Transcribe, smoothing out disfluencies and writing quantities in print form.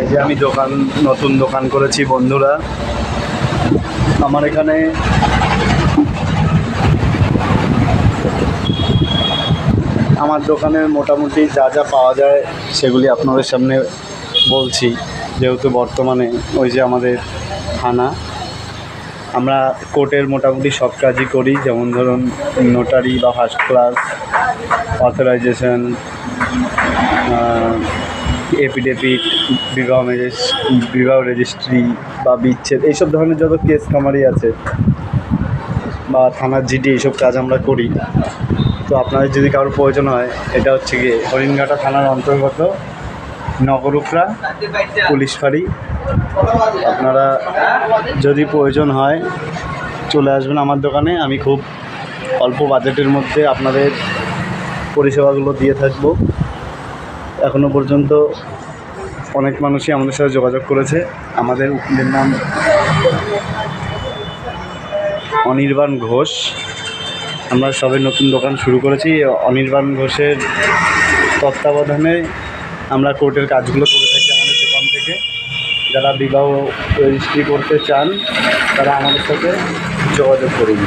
এই যে আমি নতুন দোকান করেছি বন্ধুরা। আমার এখানে আমার দোকানে মোটামুটি যা যা পাওয়া যায় সেগুলি আপনাদের সামনে বলছি। যেহেতু বর্তমানে ওই যে আমাদের থানা, আমরা কোর্টের মোটামুটি সব কাজই করি, যেমন ধরুন নোটারি বা ফার্স্ট ক্লাস, অথরাইজেশন, এফিডেভিট, বিবাহ রেজিস্ট্রি বা বিচ্ছেদ, এইসব ধরনের যত কেস কামারি আছে বা থানার জিডি, এইসব কাজ আমরা করি। তো আপনাদের যদি কারোর প্রয়োজন হয়, এটা হচ্ছে গিয়ে হরিণঘাটা থানার অন্তর্গত নগরুকরা পুলিশ ফাঁড়ি। আপনারা যদি প্রয়োজন হয় চলে আসবেন আমার দোকানে। আমি খুব অল্প বাজেটের মধ্যে আপনাদের পরিষেবাগুলো দিয়ে থাকবো। এখনও পর্যন্ত অনেক মানুষই আমাদের সাথে যোগাযোগ করেছে। আমাদের উকিলের নাম অনির্বাণ ঘোষ। আমরা সবে নতুন দোকান শুরু করেছি। অনির্বাণ ঘোষের তত্ত্বাবধানে আমরা কোর্টের কাজগুলো করে থাকি আমাদের দোকান থেকে। যারা বিবাহ রেজিস্ট্রি করতে চান তারা আমাদের সাথে যোগাযোগ করুন।